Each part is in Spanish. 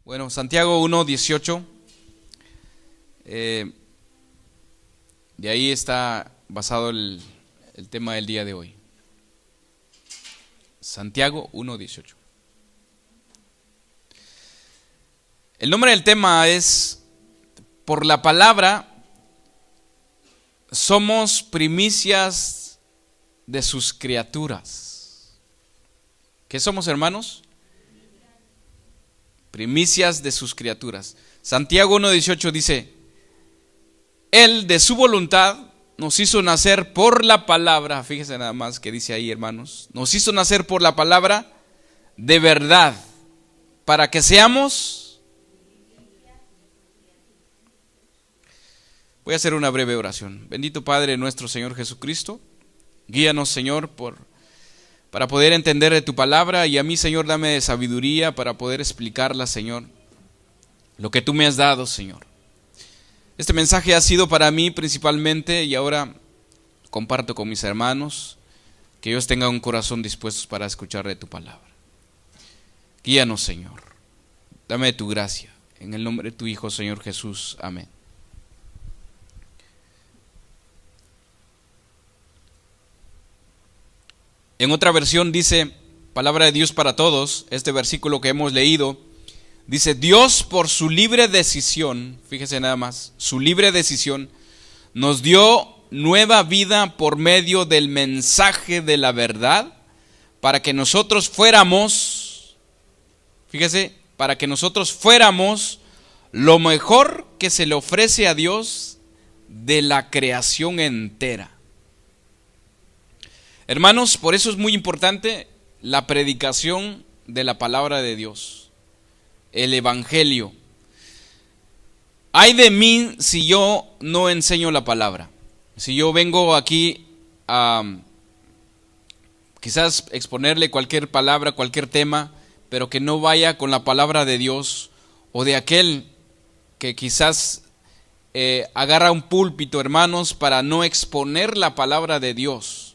Bueno, Santiago 1:18, de ahí está basado el tema del día de hoy. Santiago 1:18. El nombre del tema es: por la palabra somos primicias de sus criaturas. ¿Qué somos, hermanos? Primicias de sus criaturas. Santiago 1:18 dice: Él de su voluntad nos hizo nacer por la palabra. Fíjense nada más que dice ahí, hermanos. Nos hizo nacer por la palabra de verdad, para que seamos. Voy a hacer una breve oración. Bendito Padre nuestro Señor Jesucristo, guíanos, Señor, para poder entender de tu palabra, y a mí, Señor, dame sabiduría para poder explicarla, Señor, lo que tú me has dado, Señor. Este mensaje ha sido para mí principalmente, y ahora comparto con mis hermanos, que ellos tengan un corazón dispuesto para escuchar de tu palabra. Guíanos, Señor, dame tu gracia, en el nombre de tu Hijo, Señor Jesús, amén. En otra versión dice, palabra de Dios para todos, este versículo que hemos leído, dice: Dios por su libre decisión, fíjese nada más, su libre decisión, nos dio nueva vida por medio del mensaje de la verdad, para que nosotros fuéramos, fíjese, para que nosotros fuéramos lo mejor que se le ofrece a Dios de la creación entera. Hermanos, por eso es muy importante la predicación de la palabra de Dios, el evangelio. Ay de mí si yo no enseño la palabra. Si yo vengo aquí a quizás exponerle cualquier palabra, cualquier tema, pero que no vaya con la palabra de Dios, o de aquel que quizás agarra un púlpito, hermanos, para no exponer la palabra de Dios.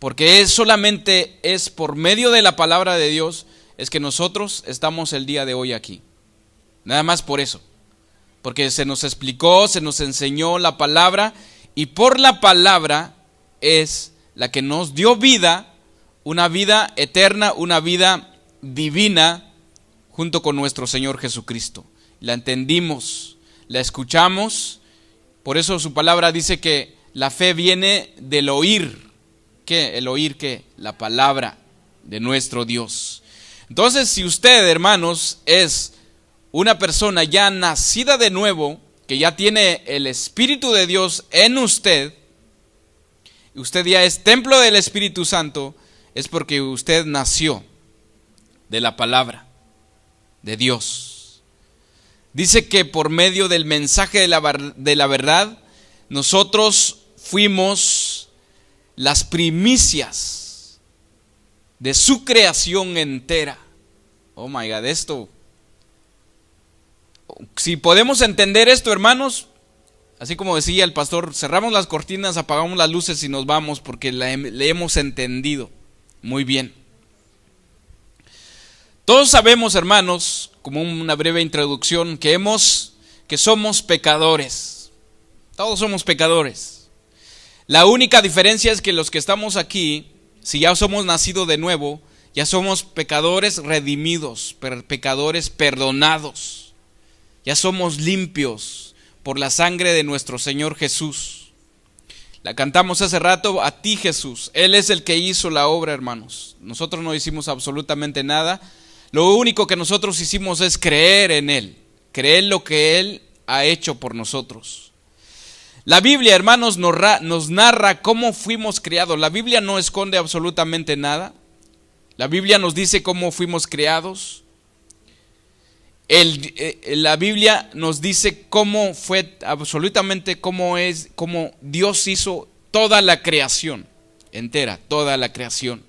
Porque solamente es por medio de la palabra de Dios es que nosotros estamos el día de hoy aquí. Nada más por eso. Porque se nos explicó, se nos enseñó la palabra, y por la palabra es la que nos dio vida, una vida eterna, una vida divina, junto con nuestro Señor Jesucristo. La entendimos, la escuchamos, por eso su palabra dice que la fe viene del oír. ¿Qué? El oír, ¿qué? La palabra de nuestro Dios. Entonces, si usted, hermanos, es una persona ya nacida de nuevo, que ya tiene el Espíritu de Dios en usted, y usted ya es templo del Espíritu Santo, es porque usted nació de la palabra de Dios. Dice que por medio del mensaje de la verdad, nosotros fuimos las primicias de su creación entera. Oh my God, esto. Si podemos entender esto, hermanos, así como decía el pastor, cerramos las cortinas, apagamos las luces y nos vamos, porque le hemos entendido muy bien. Todos sabemos, hermanos, como una breve introducción, que somos pecadores. Todos somos pecadores. La única diferencia es que los que estamos aquí, si ya somos nacidos de nuevo, ya somos pecadores redimidos, pecadores perdonados. Ya somos limpios por la sangre de nuestro Señor Jesús. La cantamos hace rato: a ti, Jesús. Él es el que hizo la obra, hermanos. Nosotros no hicimos absolutamente nada. Lo único que nosotros hicimos es creer en Él, creer lo que Él ha hecho por nosotros. La Biblia, hermanos, nos narra cómo fuimos creados. La Biblia no esconde absolutamente nada. La Biblia nos dice cómo fuimos creados. La Biblia nos dice cómo fue, absolutamente cómo Dios hizo toda la creación entera, toda la creación.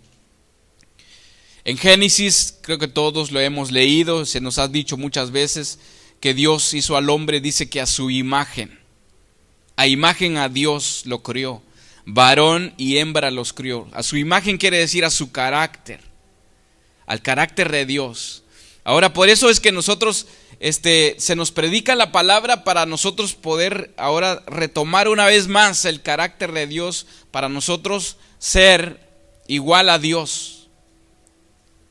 En Génesis, creo que todos lo hemos leído, se nos ha dicho muchas veces que Dios hizo al hombre, dice que a su imagen. A imagen a Dios lo crió, varón y hembra los crió. A su imagen quiere decir a su carácter, al carácter de Dios. Ahora, por eso es que nosotros, se nos predica la palabra para nosotros poder ahora retomar una vez más el carácter de Dios, para nosotros ser igual a Dios,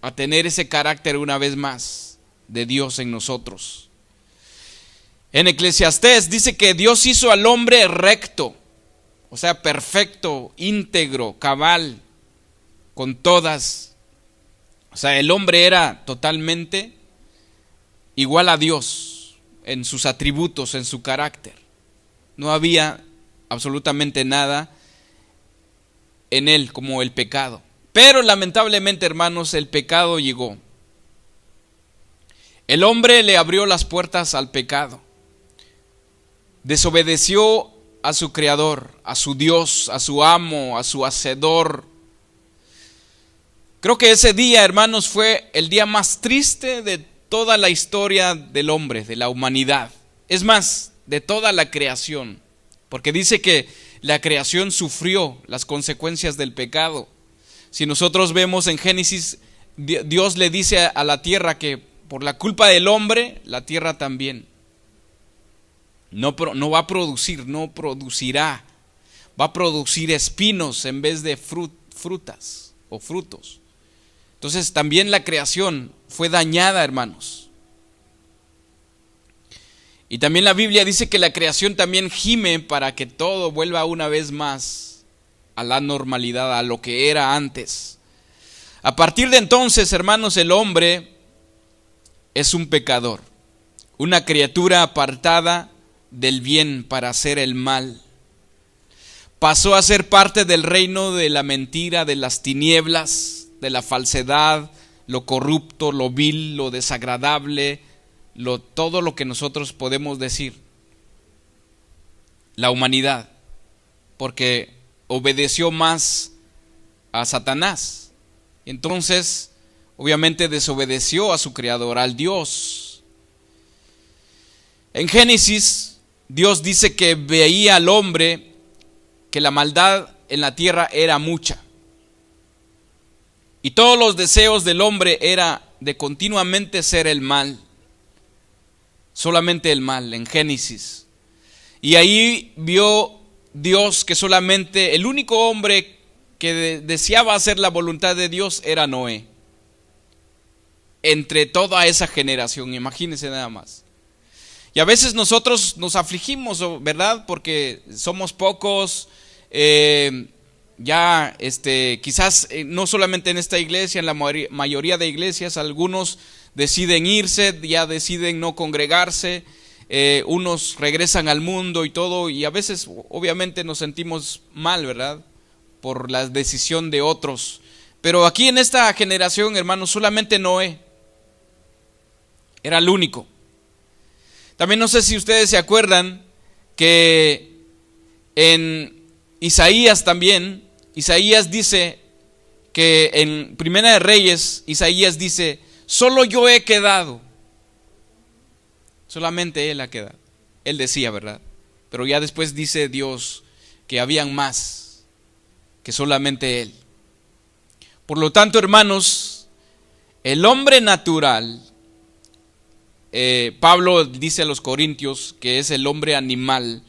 a tener ese carácter una vez más de Dios en nosotros. En Eclesiastés dice que Dios hizo al hombre recto, o sea, perfecto, íntegro, cabal, con todas. O sea, el hombre era totalmente igual a Dios en sus atributos, en su carácter. No había absolutamente nada en él como el pecado. Pero lamentablemente, hermanos, el pecado llegó. El hombre le abrió las puertas al pecado. Desobedeció a su creador, a su Dios, a su amo, a su hacedor. Creo que ese día, hermanos, fue el día más triste de toda la historia del hombre, de la humanidad. Es más, de toda la creación. Porque dice que la creación sufrió las consecuencias del pecado. Si nosotros vemos en Génesis, Dios le dice a la tierra que por la culpa del hombre, la tierra también no va a producir, no producirá. Va a producir espinos en vez de frutas o frutos. Entonces también la creación fue dañada, hermanos. Y también la Biblia dice que la creación también gime para que todo vuelva una vez más a la normalidad, a lo que era antes. A partir de entonces, hermanos, el hombre es un pecador, una criatura apartada del bien para hacer el mal. Pasó a ser parte del reino de la mentira, de las tinieblas, de la falsedad, lo corrupto, lo vil, lo desagradable, todo lo que nosotros podemos decir. La humanidad, porque obedeció más a Satanás. Entonces, obviamente desobedeció a su creador, al Dios. En Génesis, Dios dice que veía al hombre que la maldad en la tierra era mucha. Y todos los deseos del hombre era de continuamente ser el mal. Solamente el mal, en Génesis. Y ahí vio Dios que solamente el único hombre que deseaba hacer la voluntad de Dios era Noé. Entre toda esa generación, imagínense nada más. Y a veces nosotros nos afligimos, ¿verdad? Porque somos pocos, quizás no solamente en esta iglesia, en la mayoría de iglesias, algunos deciden irse, ya deciden no congregarse, unos regresan al mundo y todo, y a veces obviamente nos sentimos mal, ¿verdad? Por la decisión de otros. Pero aquí en esta generación, hermanos, solamente Noé era el único. También no sé si ustedes se acuerdan que en Isaías también, Isaías dice que en Primera de Reyes, Isaías dice: solo yo he quedado. Solamente él ha quedado. Él decía, ¿verdad? Pero ya después dice Dios que habían más que solamente él. Por lo tanto, hermanos, el hombre natural, Pablo dice a los Corintios que es el hombre animal,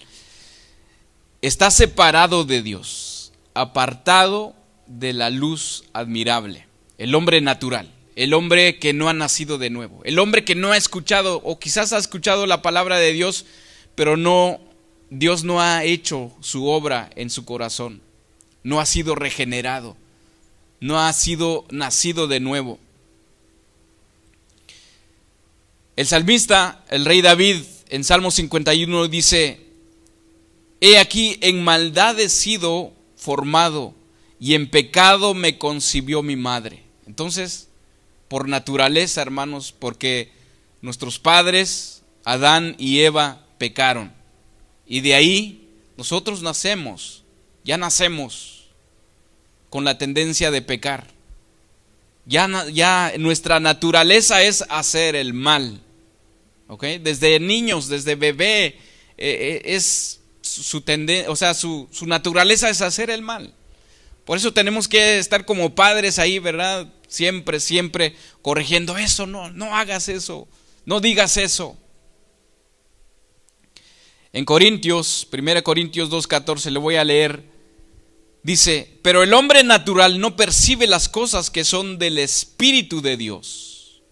está separado de Dios, apartado de la luz admirable. El hombre natural, el hombre que no ha nacido de nuevo, el hombre que no ha escuchado, o quizás ha escuchado la palabra de Dios, pero Dios no ha hecho su obra en su corazón, no ha sido regenerado, no ha sido nacido de nuevo. El salmista, el rey David, en Salmo 51 dice: he aquí, en maldad he sido formado, y en pecado me concibió mi madre. Entonces, por naturaleza, hermanos, porque nuestros padres, Adán y Eva, pecaron. Y de ahí nosotros ya nacemos con la tendencia de pecar. Ya nuestra naturaleza es hacer el mal. ¿Okay? Desde niños, desde bebé, es su tendencia, o sea, su naturaleza es hacer el mal. Por eso tenemos que estar como padres ahí, ¿verdad? Siempre, siempre corrigiendo eso, no hagas eso, no digas eso. En Corintios, 1 Corintios 2:14, le voy a leer, dice: pero el hombre natural no percibe las cosas que son del Espíritu de Dios,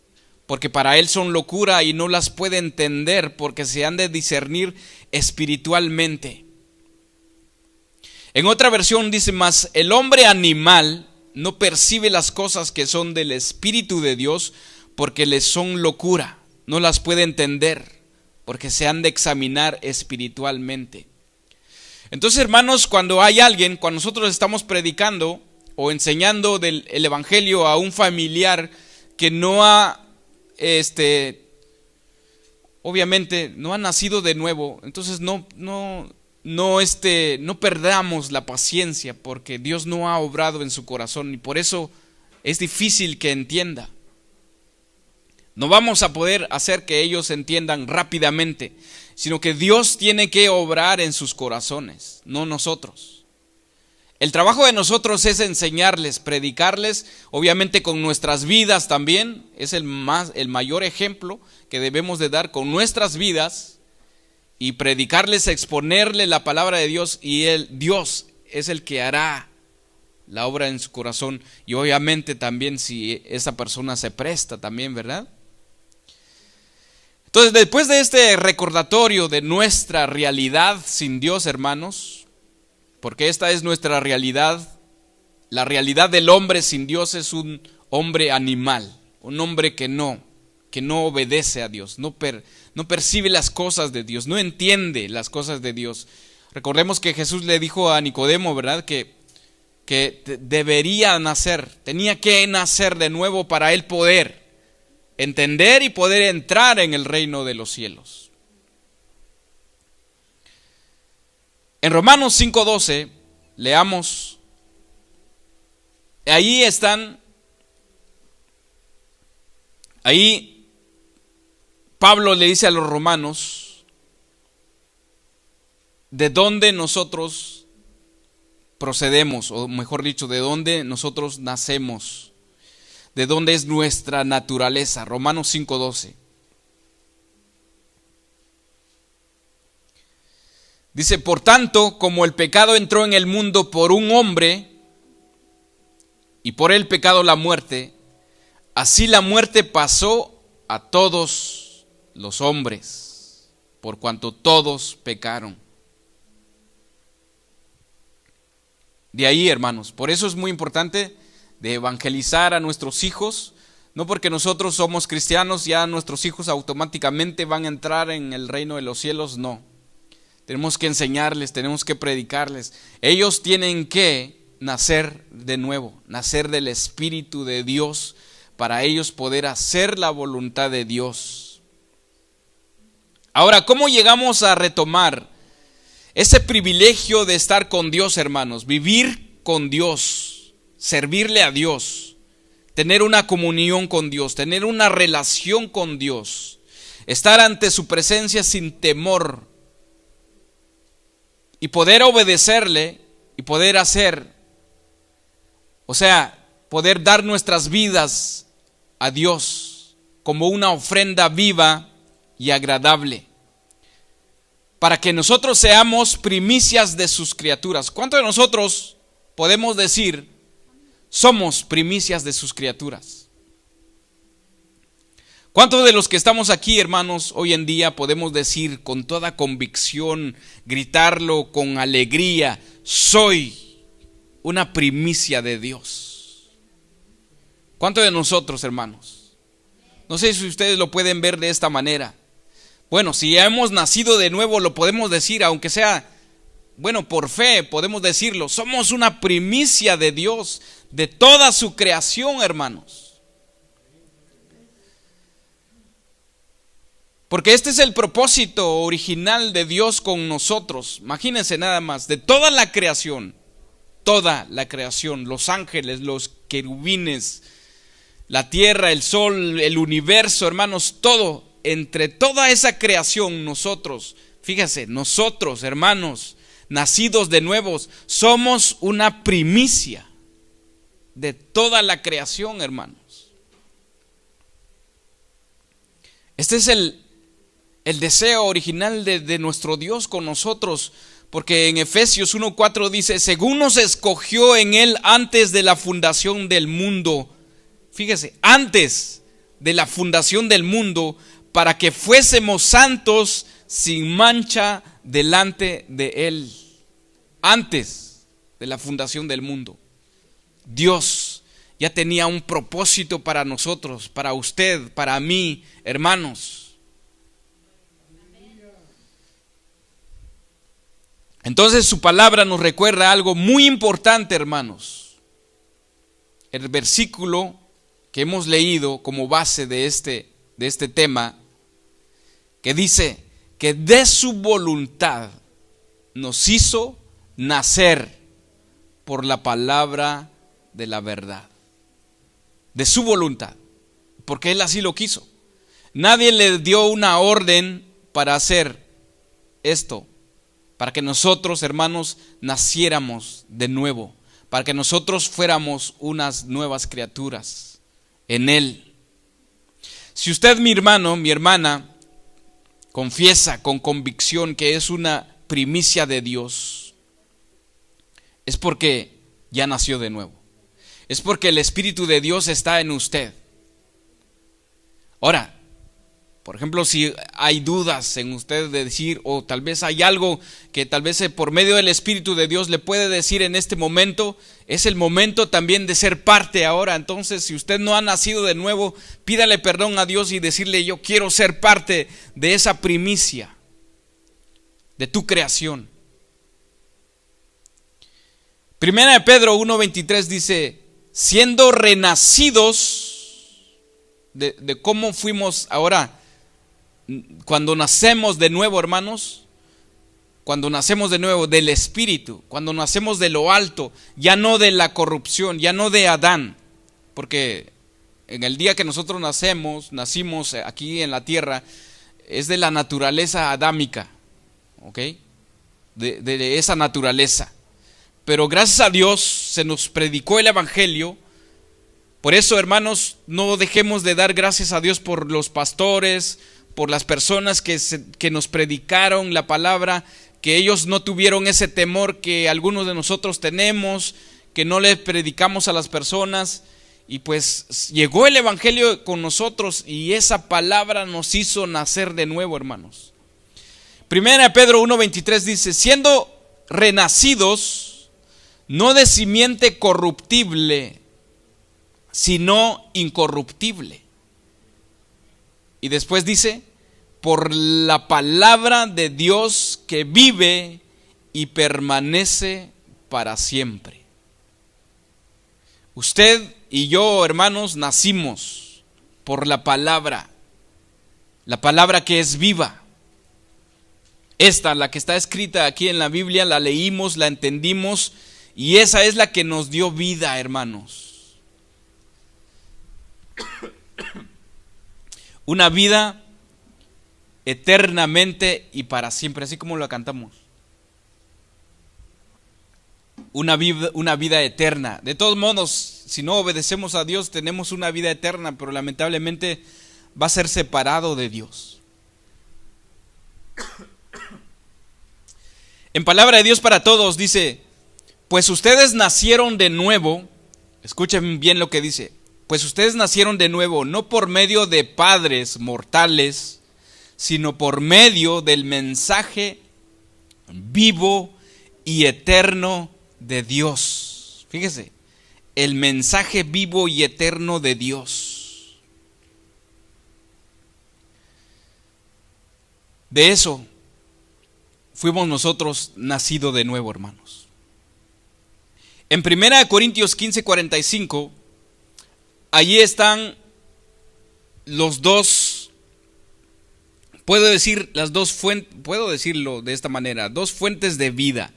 porque para él son locura y no las puede entender, porque se han de discernir espiritualmente. En otra versión dice: mas el hombre animal no percibe las cosas que son del Espíritu de Dios, porque les son locura, no las puede entender, porque se han de examinar espiritualmente. Entonces, hermanos, cuando hay alguien, cuando nosotros estamos predicando o enseñando el evangelio a un familiar que no ha, obviamente, no ha nacido de nuevo, entonces no perdamos la paciencia, porque Dios no ha obrado en su corazón y por eso es difícil que entienda. No vamos a poder hacer que ellos entiendan rápidamente, sino que Dios tiene que obrar en sus corazones, no nosotros. El trabajo de nosotros es enseñarles, predicarles, obviamente con nuestras vidas también. Es el mayor ejemplo que debemos de dar con nuestras vidas, y predicarles, exponerle la palabra de Dios, y Dios es el que hará la obra en su corazón, y obviamente también si esa persona se presta también, ¿verdad? Entonces, después de este recordatorio de nuestra realidad sin Dios, hermanos, porque esta es nuestra realidad, la realidad del hombre sin Dios es un hombre animal, un hombre que no obedece a Dios, no percibe las cosas de Dios, no entiende las cosas de Dios. Recordemos que Jesús le dijo a Nicodemo, ¿verdad?, que debería nacer, tenía que nacer de nuevo para él poder entender y poder entrar en el reino de los cielos. En Romanos 5:12, leamos, ahí Pablo le dice a los romanos de dónde nosotros procedemos, o mejor dicho, de dónde nosotros nacemos, de dónde es nuestra naturaleza. Romanos 5:12. Dice: por tanto, como el pecado entró en el mundo por un hombre, y por el pecado la muerte, así la muerte pasó a todos los hombres, por cuanto todos pecaron. De ahí, hermanos, por eso es muy importante de evangelizar a nuestros hijos. No porque nosotros somos cristianos ya nuestros hijos automáticamente van a entrar en el reino de los cielos, no. Tenemos que enseñarles, tenemos que predicarles. Ellos tienen que nacer de nuevo, nacer del Espíritu de Dios, para ellos poder hacer la voluntad de Dios. Ahora, ¿cómo llegamos a retomar ese privilegio de estar con Dios, hermanos? Vivir con Dios, servirle a Dios, tener una comunión con Dios, tener una relación con Dios, estar ante su presencia sin temor y poder obedecerle y poder hacer, o sea, poder dar nuestras vidas a Dios como una ofrenda viva y agradable, para que nosotros seamos primicias de sus criaturas. ¿Cuántos de nosotros podemos decir somos primicias de sus criaturas? ¿Cuántos de los que estamos aquí, hermanos, hoy en día podemos decir con toda convicción, gritarlo con alegría: soy una primicia de Dios? ¿Cuántos de nosotros, hermanos? No sé si ustedes lo pueden ver de esta manera. Bueno, si ya hemos nacido de nuevo, lo podemos decir, aunque sea, bueno, por fe podemos decirlo. Somos una primicia de Dios, de toda su creación, hermanos. Porque este es el propósito original de Dios con nosotros. Imagínense nada más, de toda la creación, los ángeles, los querubines, la tierra, el sol, el universo, hermanos, todo. Entre toda esa creación, nosotros, fíjese, nosotros, hermanos, nacidos de nuevos, somos una primicia de toda la creación, hermanos. Este es el deseo original de nuestro Dios con nosotros, porque en Efesios 1:4 dice: según nos escogió en Él antes de la fundación del mundo. Fíjese, antes de la fundación del mundo, para que fuésemos santos sin mancha delante de Él. Antes de la fundación del mundo, Dios ya tenía un propósito para nosotros, para usted, para mí, hermanos. Entonces su palabra nos recuerda algo muy importante, hermanos. El versículo que hemos leído como base de este tema, que dice que de su voluntad nos hizo nacer por la palabra de la verdad. De su voluntad, porque Él así lo quiso. Nadie le dio una orden para hacer esto, para que nosotros, hermanos, naciéramos de nuevo, para que nosotros fuéramos unas nuevas criaturas en Él. Si usted, mi hermano, mi hermana, confiesa con convicción que es una primicia de Dios, es porque ya nació de nuevo. Es porque el Espíritu de Dios está en usted. Ahora, por ejemplo, si hay dudas en usted de decir, o tal vez hay algo que tal vez por medio del Espíritu de Dios le puede decir en este momento, es el momento también de ser parte ahora. Entonces, si usted no ha nacido de nuevo, pídale perdón a Dios y decirle: yo quiero ser parte de esa primicia de tu creación. Primera de Pedro 1:23 dice: siendo renacidos de cómo fuimos ahora. Cuando nacemos de nuevo, hermanos, cuando nacemos de nuevo del Espíritu, cuando nacemos de lo alto, ya no de la corrupción, ya no de Adán, porque en el día que nosotros nacimos aquí en la tierra, es de la naturaleza adámica, ¿ok? De esa naturaleza. Pero gracias a Dios se nos predicó el Evangelio. Por eso, hermanos, no dejemos de dar gracias a Dios por los pastores, por las personas que nos predicaron la palabra, que ellos no tuvieron ese temor que algunos de nosotros tenemos, que no les predicamos a las personas, y pues llegó el Evangelio con nosotros y esa palabra nos hizo nacer de nuevo, hermanos. Primera de Pedro 1:23 dice: siendo renacidos, no de simiente corruptible, sino incorruptible. Y después dice: por la palabra de Dios que vive y permanece para siempre. Usted y yo, hermanos, nacimos por la palabra que es viva. Esta, la que está escrita aquí en la Biblia, la leímos, la entendimos, y esa es la que nos dio vida, hermanos. Una vida eternamente y para siempre, así como lo cantamos. Una vida eterna. De todos modos, si no obedecemos a Dios, tenemos una vida eterna, pero lamentablemente va a ser separado de Dios. En Palabra de Dios para Todos dice: pues ustedes nacieron de nuevo. Escuchen bien lo que dice: pues ustedes nacieron de nuevo, no por medio de padres mortales, sino por medio del mensaje vivo y eterno de Dios. Fíjese, el mensaje vivo y eterno de Dios. De eso fuimos nosotros nacidos de nuevo, hermanos. En 1 Corintios 15:45, allí están los dos, puedo decirlo de esta manera, dos fuentes de vida,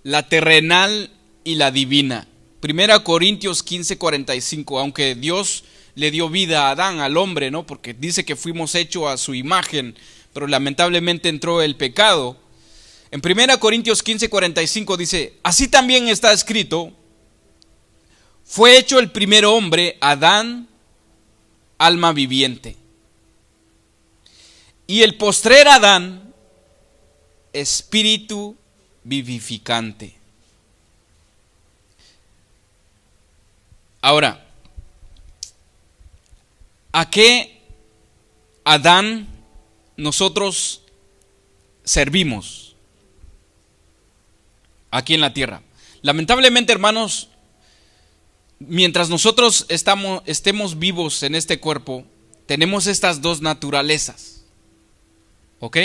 la terrenal y la divina. 1 Corintios 15:45, aunque Dios le dio vida a Adán, al hombre, ¿no? Porque dice que fuimos hechos a su imagen, pero lamentablemente entró el pecado. En 1 Corintios 15:45 dice: así también está escrito: fue hecho el primer hombre, Adán, alma viviente. Y el postrer Adán, espíritu vivificante. Ahora, ¿a qué Adán nosotros servimos aquí en la tierra? Lamentablemente, hermanos, mientras nosotros estemos vivos en este cuerpo, tenemos estas dos naturalezas, ¿ok?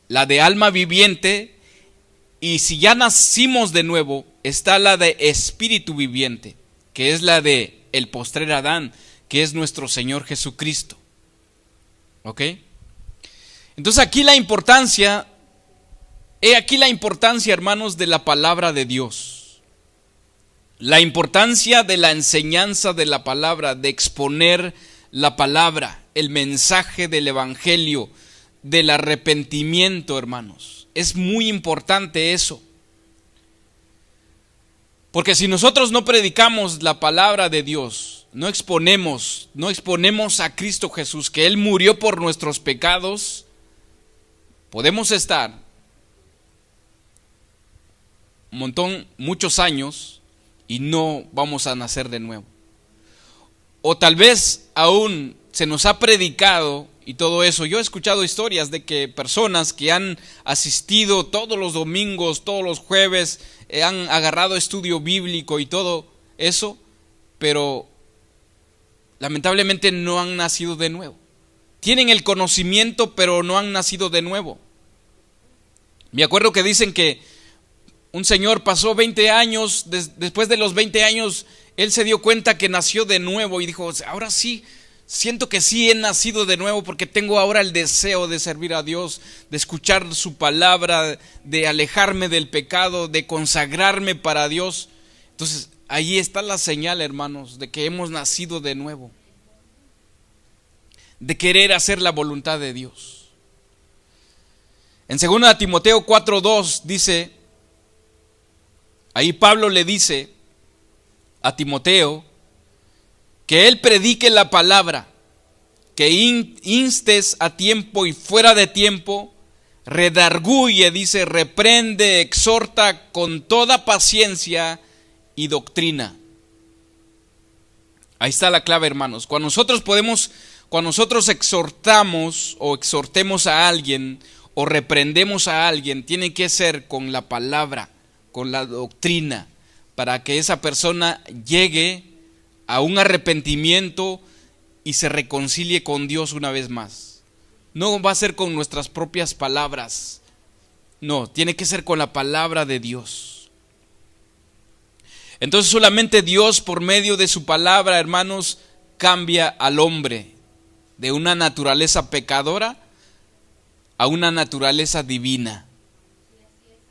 La de alma viviente, y si ya nacimos de nuevo, está la de espíritu viviente, que es la de el postrer Adán, que es nuestro Señor Jesucristo, ¿ok? Entonces aquí la importancia, hermanos, de la palabra de Dios. La importancia de la enseñanza de la palabra, de exponer la palabra, el mensaje del evangelio, del arrepentimiento, hermanos. Es muy importante eso. Porque si nosotros no predicamos la palabra de Dios, no exponemos a Cristo Jesús, que Él murió por nuestros pecados, podemos estar muchos años y no vamos a nacer de nuevo. O tal vez aún se nos ha predicado y todo eso. Yo he escuchado historias de que personas que han asistido todos los domingos, todos los jueves, han agarrado estudio bíblico y todo eso, pero lamentablemente no han nacido de nuevo. Tienen el conocimiento, pero no han nacido de nuevo. Me acuerdo que dicen que un señor pasó 20 años, después de los 20 años, él se dio cuenta que nació de nuevo y dijo, ahora sí, siento que sí he nacido de nuevo porque tengo ahora el deseo de servir a Dios, de escuchar su palabra, de alejarme del pecado, de consagrarme para Dios. Entonces, ahí está la señal, hermanos, de que hemos nacido de nuevo, de querer hacer la voluntad de Dios. En 2 Timoteo 4:2 dice, ahí Pablo le dice a Timoteo que él predique la palabra, que instes a tiempo y fuera de tiempo, redarguye, dice, reprende, exhorta con toda paciencia y doctrina. Ahí está la clave, hermanos. Cuando nosotros exhortamos o exhortemos a alguien o reprendemos a alguien, tiene que ser con la palabra, con la doctrina, para que esa persona llegue a un arrepentimiento y se reconcilie con Dios una vez más. No va a ser con nuestras propias palabras, no, tiene que ser con la palabra de Dios. Entonces solamente Dios, por medio de su palabra, hermanos, cambia al hombre de una naturaleza pecadora a una naturaleza divina,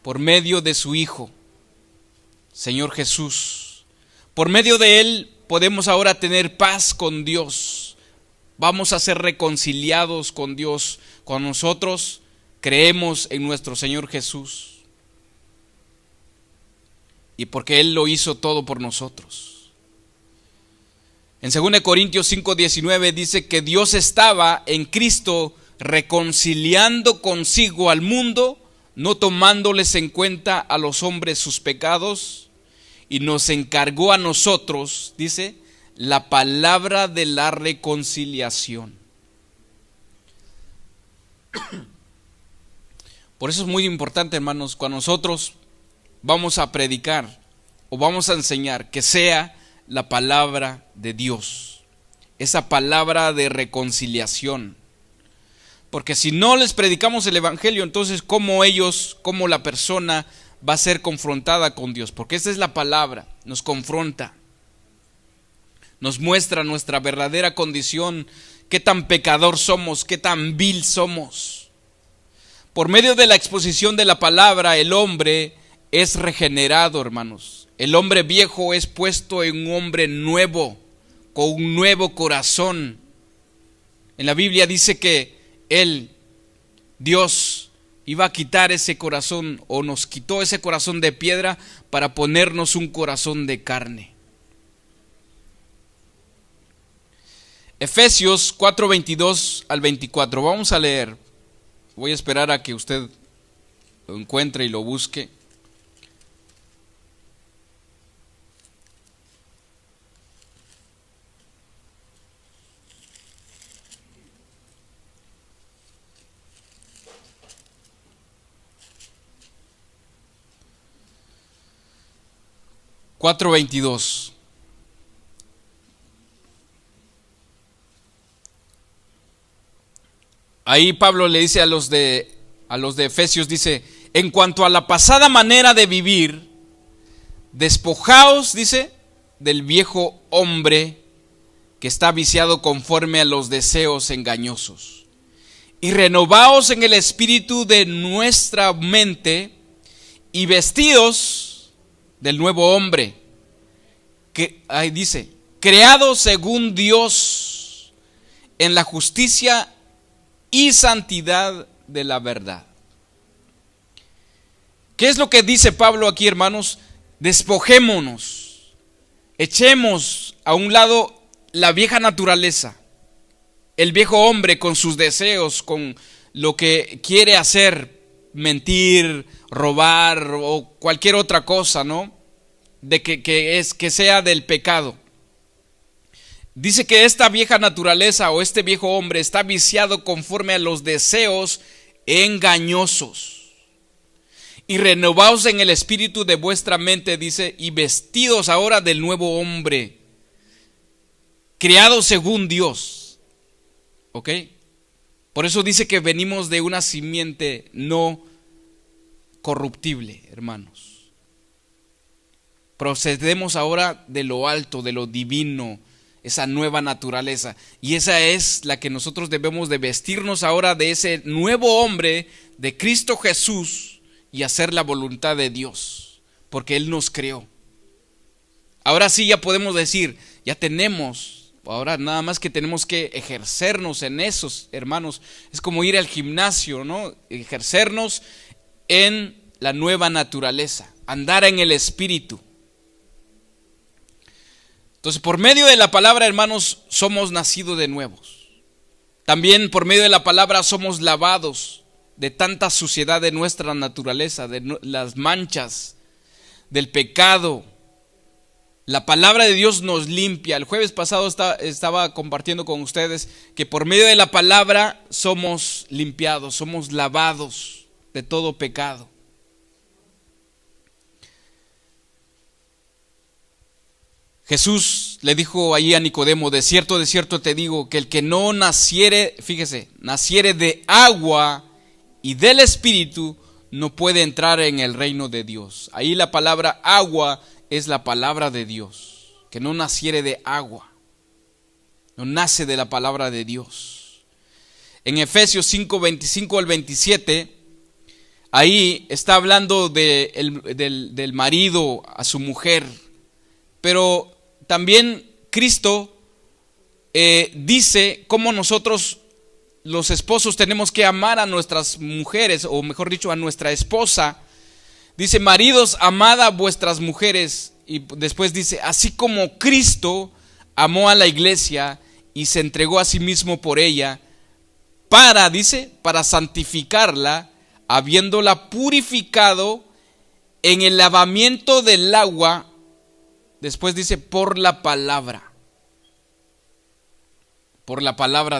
por medio de su Hijo, Señor Jesús. Por medio de Él podemos ahora tener paz con Dios. Vamos a ser reconciliados con Dios cuando nosotros creemos en nuestro Señor Jesús. Y porque Él lo hizo todo por nosotros. En 2 Corintios 5:19 dice que Dios estaba en Cristo reconciliando consigo al mundo, no tomándoles en cuenta a los hombres sus pecados, y nos encargó a nosotros, dice, la palabra de la reconciliación. Por eso es muy importante, hermanos, cuando nosotros vamos a predicar o vamos a enseñar, que sea la palabra de Dios, esa palabra de reconciliación. Porque si no les predicamos el evangelio, entonces ¿cómo la persona va a ser confrontada con Dios? Porque esa es la palabra, nos confronta, nos muestra nuestra verdadera condición, qué tan pecador somos, qué tan vil somos. Por medio de la exposición de la palabra, el hombre es regenerado, hermanos. El hombre viejo es puesto en un hombre nuevo, con un nuevo corazón. En la Biblia dice que Dios, iba a quitar ese corazón, o nos quitó ese corazón de piedra para ponernos un corazón de carne. Efesios 4:22 al 24. Vamos a leer. Voy a esperar a que usted lo encuentre y lo busque. (4:22). Ahí Pablo le dice a los de Efesios, dice: en cuanto a la pasada manera de vivir, despojaos, dice, del viejo hombre que está viciado conforme a los deseos engañosos, y renovaos en el espíritu de nuestra mente, y vestidos del nuevo hombre, que ahí dice, creado según Dios en la justicia y santidad de la verdad. ¿Qué es lo que dice Pablo aquí, hermanos? Despojémonos, echemos a un lado la vieja naturaleza, el viejo hombre con sus deseos, con lo que quiere hacer, mentir, robar o cualquier otra cosa, ¿no? De que sea del pecado. Dice que esta vieja naturaleza o este viejo hombre está viciado conforme a los deseos engañosos. Y renovaos en el espíritu de vuestra mente, dice, y vestidos ahora del nuevo hombre, creado según Dios. ¿Ok? Por eso dice que venimos de una simiente no corruptible, hermanos. Procedemos ahora de lo alto, de lo divino, esa nueva naturaleza, y esa es la que nosotros debemos de vestirnos ahora, de ese nuevo hombre de Cristo Jesús, y hacer la voluntad de Dios, porque Él nos creó. Ahora sí ya podemos decir, ya tenemos, ahora nada más que tenemos que ejercernos en esos, hermanos. Es como ir al gimnasio, ¿no? Ejercernos en la nueva naturaleza, andar en el espíritu. Entonces, por medio de la palabra, hermanos, somos nacidos de nuevos. También por medio de la palabra somos lavados de tanta suciedad de nuestra naturaleza, de las manchas, del pecado. La palabra de Dios nos limpia. El jueves pasado estaba compartiendo con ustedes que por medio de la palabra somos limpiados, somos lavados de todo pecado. Jesús le dijo allí a Nicodemo: de cierto te digo que el que no naciere, fíjese, naciere de agua y del Espíritu, no puede entrar en el reino de Dios. Ahí la palabra agua es la palabra de Dios, que no naciere de agua, no nace de la palabra de Dios. En Efesios 5, 25 al 27, ahí está hablando del marido a su mujer, pero también Cristo dice cómo nosotros los esposos tenemos que amar a nuestras mujeres, o mejor dicho, a nuestra esposa. Dice: maridos, amad a vuestras mujeres. Y después dice: así como Cristo amó a la iglesia y se entregó a sí mismo por ella, para santificarla, habiéndola purificado en el lavamiento del agua. Después dice: por la palabra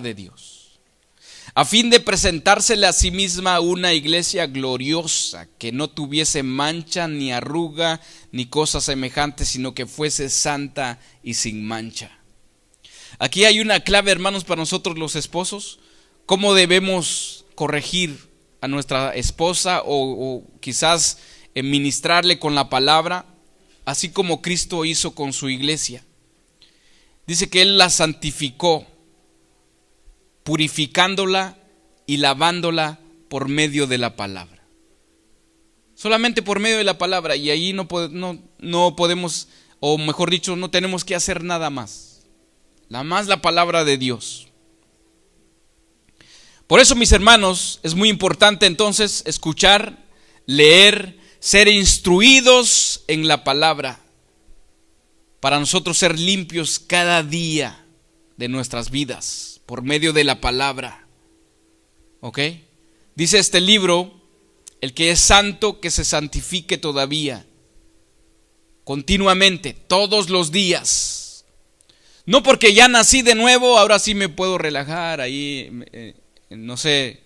de Dios, a fin de presentársele a sí misma una iglesia gloriosa, que no tuviese mancha, ni arruga, ni cosa semejante, sino que fuese santa y sin mancha. Aquí hay una clave, hermanos, para nosotros los esposos: cómo debemos corregir a nuestra esposa, o quizás ministrarle con la palabra, así como Cristo hizo con su iglesia. Dice que Él la santificó, purificándola y lavándola por medio de la palabra. Solamente por medio de la palabra, y ahí no podemos, o mejor dicho, no tenemos que hacer nada más. La palabra de Dios. Por eso, mis hermanos, es muy importante entonces escuchar, leer, ser instruidos en la palabra, para nosotros ser limpios cada día, de nuestras vidas por medio de la palabra. ¿Ok? Dice este libro, el que es santo, que se santifique todavía, continuamente, todos los días. No porque ya nací de nuevo, ahora sí me puedo relajar ahí, no sé,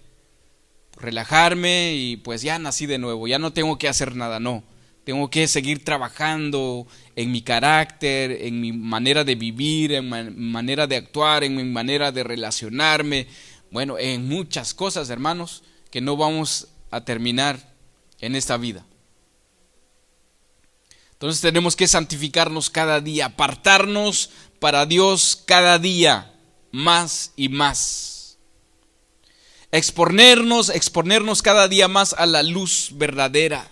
relajarme y pues ya nací de nuevo, ya no tengo que hacer nada, no. Tengo que seguir trabajando en mi carácter, en mi manera de vivir, en mi manera de actuar, en mi manera de relacionarme. Bueno, en muchas cosas, hermanos, que no vamos a terminar en esta vida. Entonces tenemos que santificarnos cada día, apartarnos para Dios cada día más y más. Exponernos cada día más a la luz verdadera.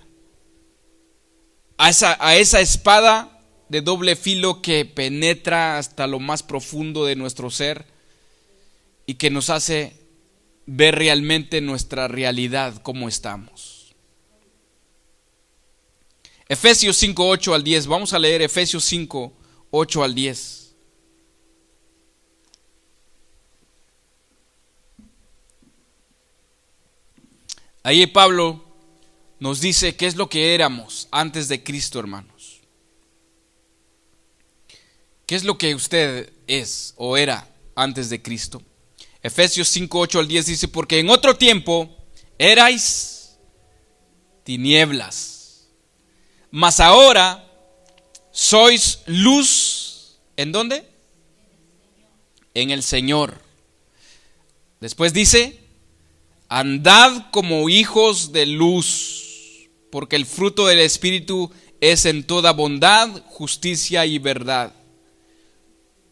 A esa espada de doble filo que penetra hasta lo más profundo de nuestro ser y que nos hace ver realmente nuestra realidad, cómo estamos. Efesios 5, 8 al 10. Vamos a leer Efesios 5, 8 al 10. Ahí Pablo nos dice qué es lo que éramos antes de Cristo, hermanos. ¿Qué es lo que usted es o era antes de Cristo? Efesios 5, 8 al 10 dice, porque en otro tiempo erais tinieblas, mas ahora sois luz. ¿En dónde? En el Señor. Después dice, andad como hijos de luz, porque el fruto del Espíritu es en toda bondad, justicia y verdad,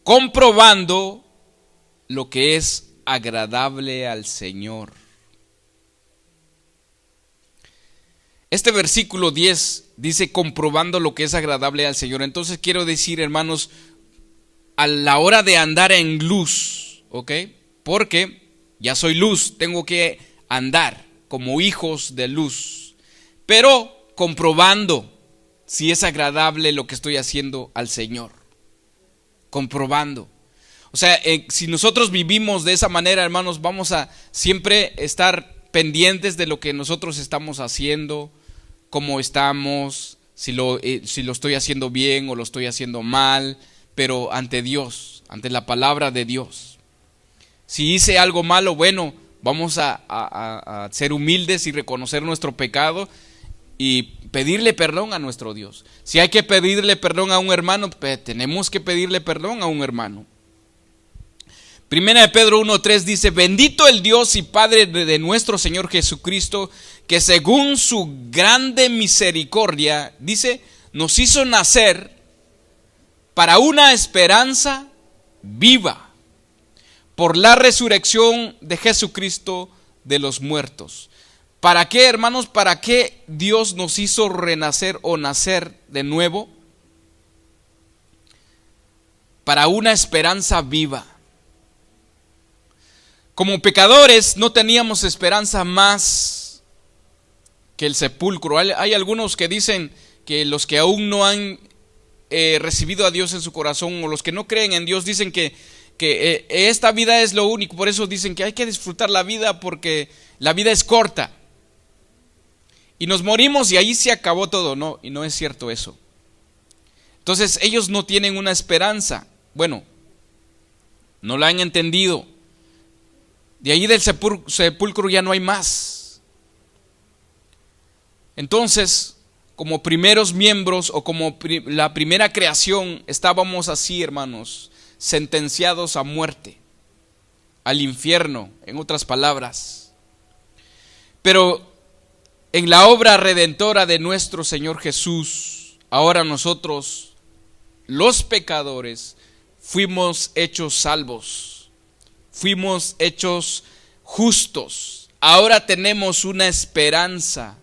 comprobando lo que es agradable al Señor. Este versículo 10 dice comprobando lo que es agradable al Señor. Entonces quiero decir, hermanos, a la hora de andar en luz, ¿ok? Porque ya soy luz, tengo que andar como hijos de luz, pero comprobando si es agradable lo que estoy haciendo al Señor. Comprobando. O sea, si nosotros vivimos de esa manera, hermanos, vamos a siempre estar pendientes de lo que nosotros estamos haciendo, cómo estamos, si lo estoy haciendo bien o lo estoy haciendo mal, pero ante Dios, ante la palabra de Dios. Si hice algo malo, bueno, vamos a ser humildes y reconocer nuestro pecado y pedirle perdón a nuestro Dios. Si hay que pedirle perdón a un hermano, tenemos que pedirle perdón a un hermano. Primera de Pedro 1:3 dice, bendito el Dios y Padre de nuestro Señor Jesucristo, que según su grande misericordia, dice, nos hizo nacer para una esperanza viva, por la resurrección de Jesucristo de los muertos. ¿Para qué, hermanos? ¿Para qué Dios nos hizo renacer o nacer de nuevo? Para una esperanza viva. Como pecadores no teníamos esperanza más que el sepulcro. Hay algunos que dicen que los que aún no han recibido a Dios en su corazón, o los que no creen en Dios, dicen que esta vida es lo único. Por eso dicen que hay que disfrutar la vida porque la vida es corta. Y nos morimos y ahí se acabó todo. No, y no es cierto eso. Entonces ellos no tienen una esperanza. Bueno, no la han entendido. De ahí del sepulcro ya no hay más. Entonces, como primeros miembros o como la primera creación, estábamos así, hermanos, sentenciados a muerte, al infierno, en otras palabras. Pero en la obra redentora de nuestro Señor Jesús, ahora nosotros, los pecadores, fuimos hechos salvos, fuimos hechos justos. Ahora tenemos una esperanza,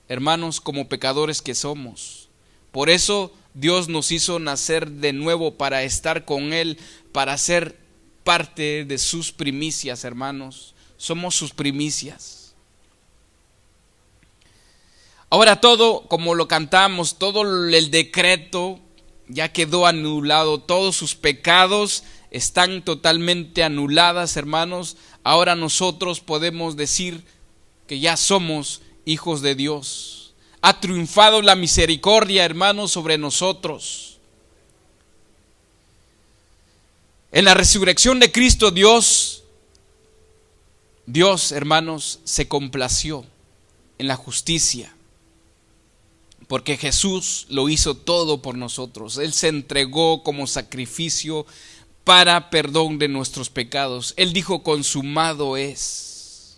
hermanos, como pecadores que somos. Por eso Dios nos hizo nacer de nuevo para estar con Él, para ser parte de sus primicias, hermanos. Somos sus primicias. Ahora todo, como lo cantamos, todo el decreto ya quedó anulado, todos sus pecados están totalmente anuladas, hermanos. Ahora nosotros podemos decir que ya somos hijos de Dios. Ha triunfado la misericordia, hermanos, sobre nosotros. En la resurrección de Cristo, Dios, hermanos, se complació en la justicia, porque Jesús lo hizo todo por nosotros. Él se entregó como sacrificio para perdón de nuestros pecados. Él dijo: consumado es.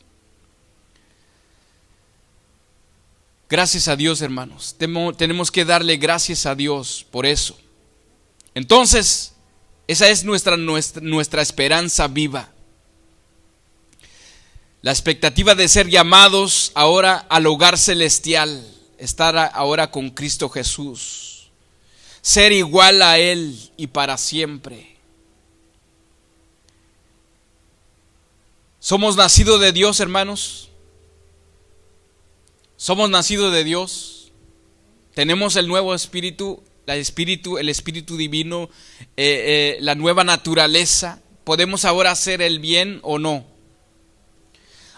Gracias a Dios, hermanos. Tenemos que darle gracias a Dios por eso. Entonces, esa es nuestra esperanza viva. La expectativa de ser llamados ahora al hogar celestial, estar ahora con Cristo Jesús, ser igual a Él y para siempre. ¿Somos nacidos de Dios, hermanos? ¿Somos nacidos de Dios? ¿Tenemos el nuevo espíritu, el espíritu divino, la nueva naturaleza? ¿Podemos ahora hacer el bien o no?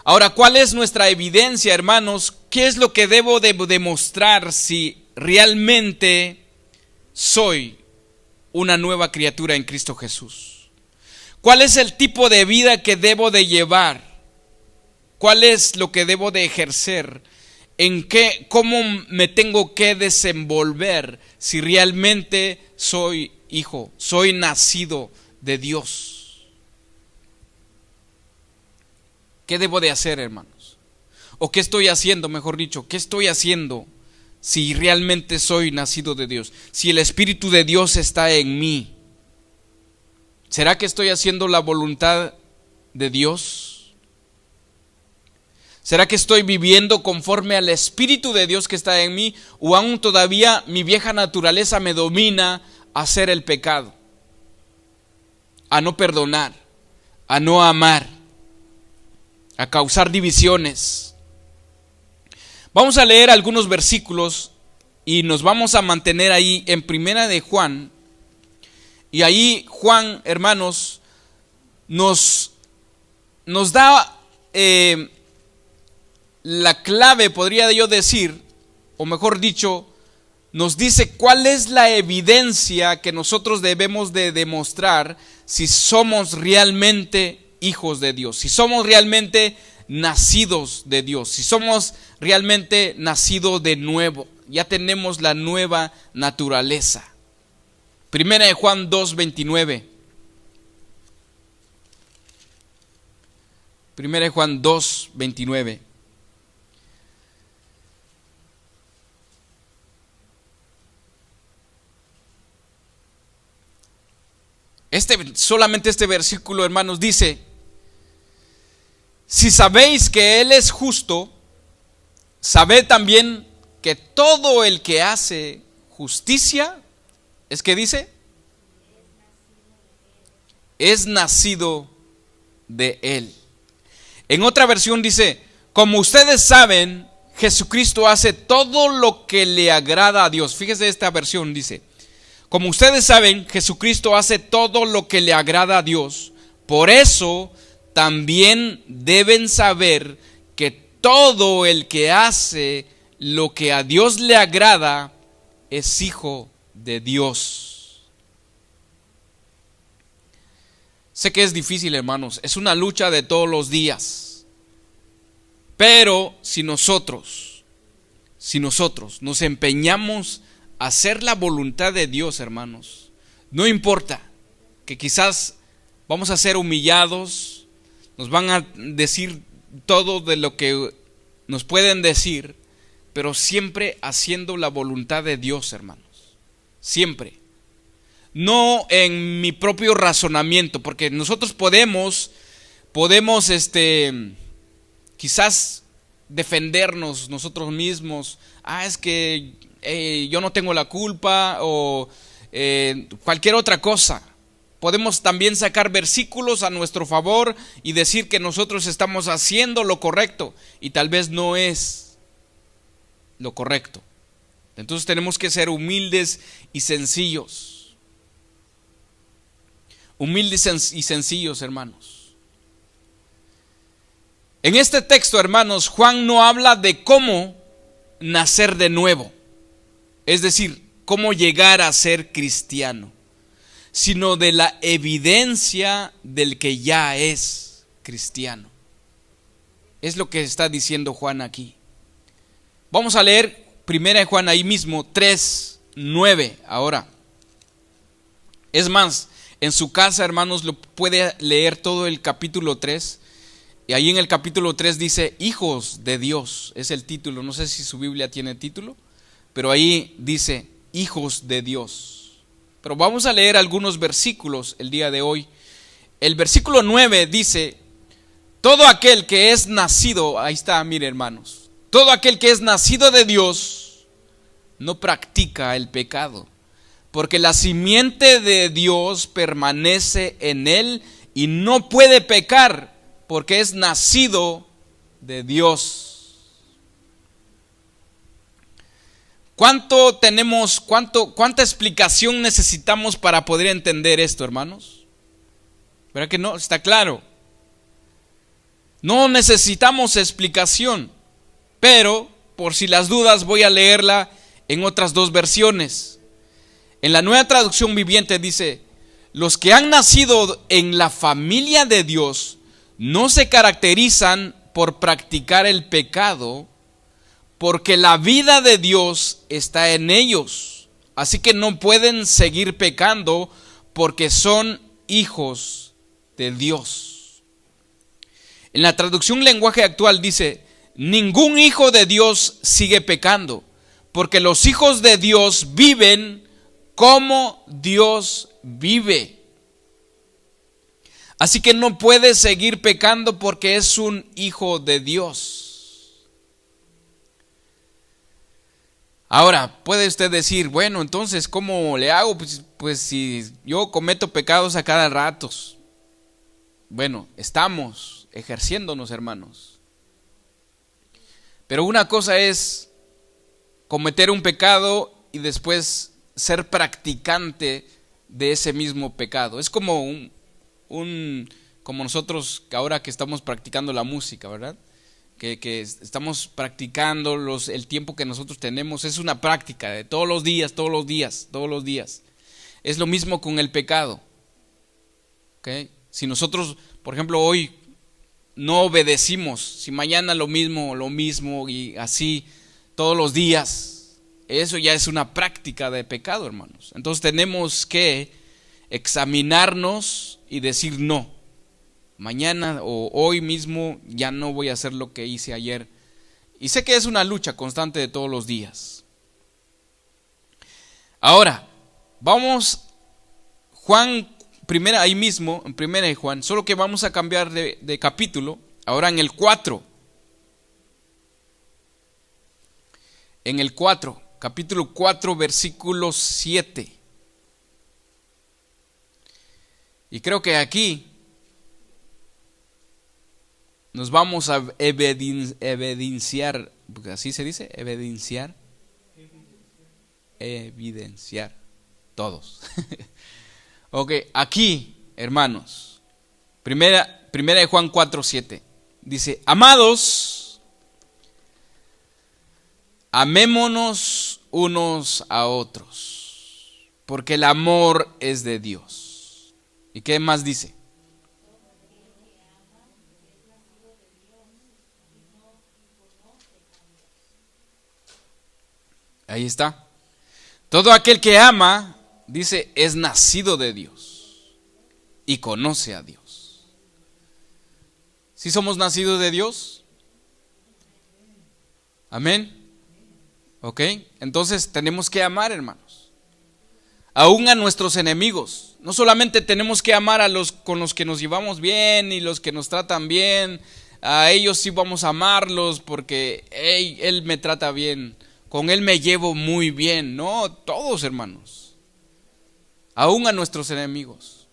Ahora, ¿cuál es nuestra evidencia, hermanos? ¿Qué es lo que debo de demostrar si realmente soy una nueva criatura en Cristo Jesús? ¿Cuál es el tipo de vida que debo de llevar? ¿Cuál es lo que debo de ejercer? ¿Cómo me tengo que desenvolver si realmente soy hijo, soy nacido de Dios? ¿Qué debo de hacer, hermanos? ¿O qué estoy haciendo, mejor dicho? ¿Qué estoy haciendo si realmente soy nacido de Dios? Si el Espíritu de Dios está en mí, ¿será que estoy haciendo la voluntad de Dios? ¿Será que estoy viviendo conforme al Espíritu de Dios que está en mí? ¿O aún todavía mi vieja naturaleza me domina a hacer el pecado, a no perdonar, a no amar, a causar divisiones? Vamos a leer algunos versículos y nos vamos a mantener ahí en Primera de Juan. Y ahí Juan, hermanos, nos da la clave, podría yo decir, o mejor dicho, nos dice cuál es la evidencia que nosotros debemos de demostrar si somos realmente hijos de Dios, si somos realmente nacidos de Dios, si somos realmente nacidos de nuevo, ya tenemos la nueva naturaleza. Primera de Juan 2:29. Primera de Juan 2:29. Solamente este versículo, hermanos, dice: si sabéis que Él es justo, sabed también que todo el que hace justicia, ¿es que dice? Es nacido de Él. En otra versión dice: como ustedes saben, Jesucristo hace todo lo que le agrada a Dios. Fíjese, esta versión dice: como ustedes saben, Jesucristo hace todo lo que le agrada a Dios. Por eso también deben saber que todo el que hace lo que a Dios le agrada es hijo de Dios. Sé que es difícil, hermanos, es una lucha de todos los días. Pero si nosotros nos empeñamos a hacer la voluntad de Dios, hermanos, no importa que quizás vamos a ser humillados, nos van a decir todo de lo que nos pueden decir, pero siempre haciendo la voluntad de Dios, hermanos. Siempre. No en mi propio razonamiento, porque nosotros podemos quizás defendernos nosotros mismos. Es que yo no tengo la culpa, o cualquier otra cosa. Podemos también sacar versículos a nuestro favor y decir que nosotros estamos haciendo lo correcto, y tal vez no es lo correcto. Entonces tenemos que ser humildes y sencillos. humildes y sencillos, hermanos. En este texto, hermanos, Juan no habla de cómo nacer de nuevo, es decir, cómo llegar a ser cristiano, sino de la evidencia del que ya es cristiano. Es lo que está diciendo Juan aquí. Vamos a leer 1 Juan ahí mismo, 3:9 ahora. Es más, en su casa, hermanos, lo puede leer todo el capítulo 3. Y ahí en el capítulo 3 dice, hijos de Dios, es el título. No sé si su Biblia tiene título, pero ahí dice, hijos de Dios. Pero vamos a leer algunos versículos el día de hoy. El versículo 9 dice, todo aquel que es nacido, ahí está, mire hermanos, todo aquel que es nacido de Dios no practica el pecado, porque la simiente de Dios permanece en él y no puede pecar, porque es nacido de Dios. ¿Cuánta explicación necesitamos para poder entender esto, hermanos? ¿Verdad que no? Está claro. No necesitamos explicación, pero por si las dudas voy a leerla en otras dos versiones. En la Nueva Traducción Viviente dice, los que han nacido en la familia de Dios no se caracterizan por practicar el pecado, porque la vida de Dios está en ellos. Así que no pueden seguir pecando porque son hijos de Dios. En la traducción lenguaje actual dice, ningún hijo de Dios sigue pecando, porque los hijos de Dios viven como Dios vive. Así que no puede seguir pecando porque es un hijo de Dios. Ahora, puede usted decir, bueno, entonces, ¿cómo le hago? Pues si yo cometo pecados a cada rato. Bueno, estamos ejerciéndonos, hermanos. Pero una cosa es cometer un pecado y después ser practicante de ese mismo pecado. Es como como nosotros ahora que estamos practicando la música, ¿verdad? Que estamos practicando el tiempo que nosotros tenemos, es una práctica de todos los días. Es lo mismo con el pecado. ¿Okay? Si nosotros, por ejemplo, hoy no obedecimos, si mañana lo mismo y así todos los días, eso ya es una práctica de pecado, hermanos. Entonces tenemos que examinarnos y decir no, mañana o hoy mismo ya no voy a hacer lo que hice ayer. Y sé que es una lucha constante de todos los días. Ahora, vamos, Juan, ahí mismo, en 1 Juan, solo que vamos a cambiar de capítulo, ahora en el 4. En el 4, capítulo 4, versículo 7. Y creo que aquí nos vamos a evidenciar, ¿así se dice? Evidenciar todos. Ok, aquí, hermanos, primera de Juan 4:7 dice, amados, amémonos unos a otros, porque el amor es de Dios. ¿Y qué más dice? Ahí está. Todo aquel que ama, dice, es nacido de Dios y conoce a Dios. ¿Sí somos nacidos de Dios? Amén. Ok, entonces tenemos que amar, hermanos, aún a nuestros enemigos. No solamente tenemos que amar a los con los que nos llevamos bien y los que nos tratan bien, a ellos sí vamos a amarlos porque él me trata bien, con él me llevo muy bien. No, todos, hermanos, aún a nuestros enemigos.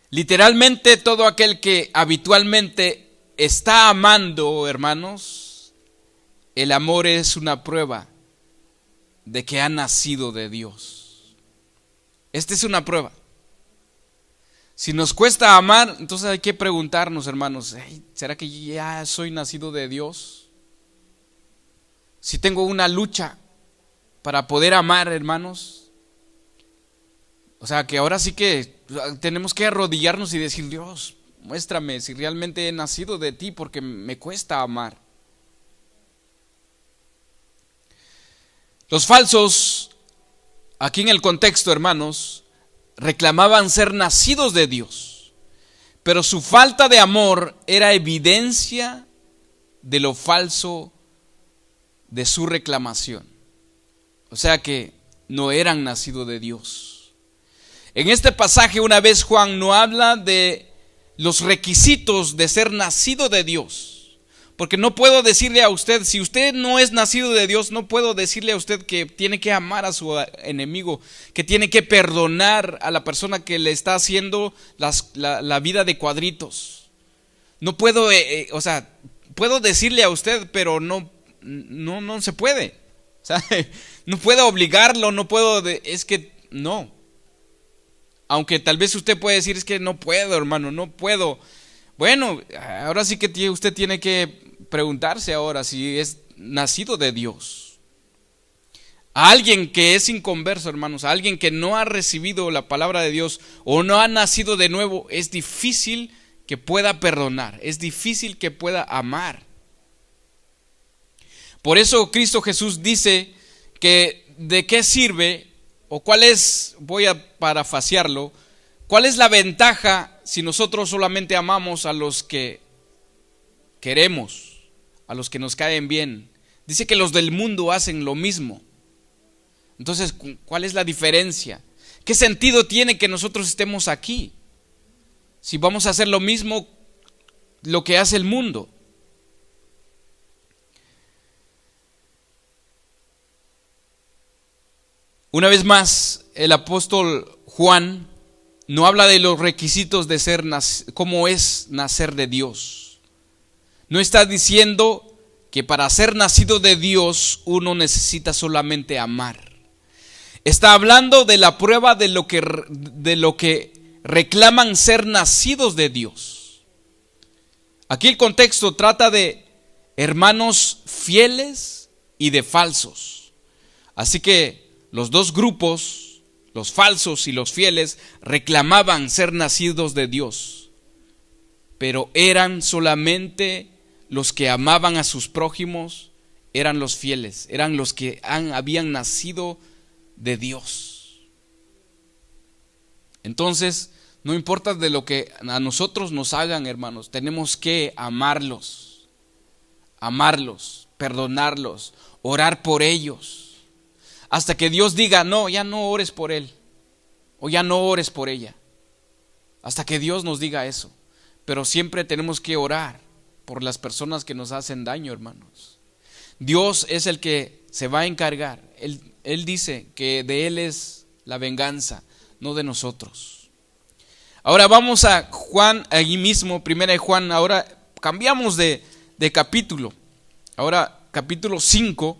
Literalmente todo aquel que habitualmente está amando, hermanos, el amor es una prueba de que ha nacido de Dios. Esta es una prueba. Si nos cuesta amar, entonces hay que preguntarnos, hermanos, ¿será que ya soy nacido de Dios? Si tengo una lucha para poder amar, hermanos. O sea, que ahora sí que tenemos que arrodillarnos y decir, Dios, muéstrame si realmente he nacido de ti, porque me cuesta amar. Los falsos, aquí en el contexto, hermanos, reclamaban ser nacidos de Dios, pero su falta de amor era evidencia de lo falso de su reclamación. O sea que no eran nacidos de Dios. En este pasaje una vez Juan no habla de los requisitos de ser nacido de Dios. Porque no puedo decirle a usted, si usted no es nacido de Dios, no puedo decirle a usted que tiene que amar a su enemigo, que tiene que perdonar a la persona que le está haciendo la vida de cuadritos. No puedo, puedo decirle a usted, pero no se puede. O sea, no puedo obligarlo, no puedo, es que no. Aunque tal vez usted puede decir, es que no puedo, hermano, no puedo. Bueno, ahora sí que usted tiene que preguntarse ahora si es nacido de Dios. A alguien que es inconverso, hermanos, a alguien que no ha recibido la palabra de Dios o no ha nacido de nuevo, es difícil que pueda perdonar, es difícil que pueda amar. Por eso Cristo Jesús dice que de qué sirve, o cuál es, voy a parafrasearlo, cuál es la ventaja si nosotros solamente amamos a los que queremos, a los que nos caen bien. Dice que los del mundo hacen lo mismo. Entonces, ¿cuál es la diferencia? ¿Qué sentido tiene que nosotros estemos aquí si vamos a hacer lo mismo lo que hace el mundo? Una vez más, el apóstol Juan no habla de los requisitos de ser, cómo es nacer de Dios. No está diciendo que para ser nacido de Dios uno necesita solamente amar. Está hablando de la prueba de lo que reclaman ser nacidos de Dios. Aquí el contexto trata de hermanos fieles y de falsos. Así que los dos grupos, los falsos y los fieles, reclamaban ser nacidos de Dios, pero eran solamente los que amaban a sus prójimos, eran los fieles, eran los que habían nacido de Dios. Entonces, no importa de lo que a nosotros nos hagan, hermanos, tenemos que amarlos, perdonarlos, orar por ellos. Hasta que Dios diga, no, ya no ores por él, o ya no ores por ella. Hasta que Dios nos diga eso. Pero siempre tenemos que orar por las personas que nos hacen daño, hermanos. Dios es el que se va a encargar. Él dice que de Él es la venganza, no de nosotros. Ahora vamos a Juan, allí mismo, 1 Juan, ahora cambiamos de capítulo. Ahora capítulo 5.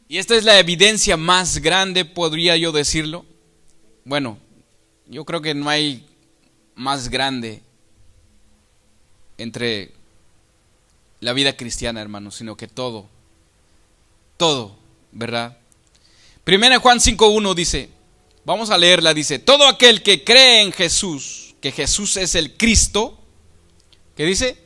Y esta es la evidencia más grande, podría yo decirlo. Bueno, yo creo que no hay más grande entre la vida cristiana, hermanos, sino que todo, ¿verdad? 1 Juan 5:1 dice, vamos a leerla, dice, todo aquel que cree en Jesús, que Jesús es el Cristo, ¿qué dice?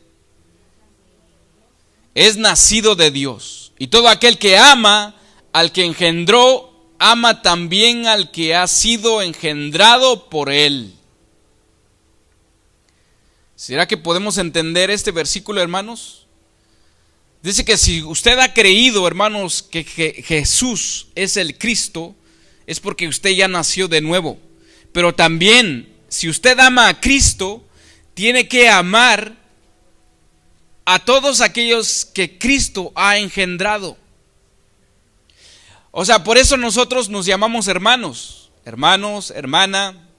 Es nacido de Dios. Y todo aquel que ama al que engendró, ama también al que ha sido engendrado por él. ¿Será que podemos entender este versículo, hermanos? Dice que si usted ha creído, hermanos, que Jesús es el Cristo, es porque usted ya nació de nuevo. Pero también, si usted ama a Cristo, tiene que amar a todos aquellos que Cristo ha engendrado. O sea, por eso nosotros nos llamamos hermanos, hermana,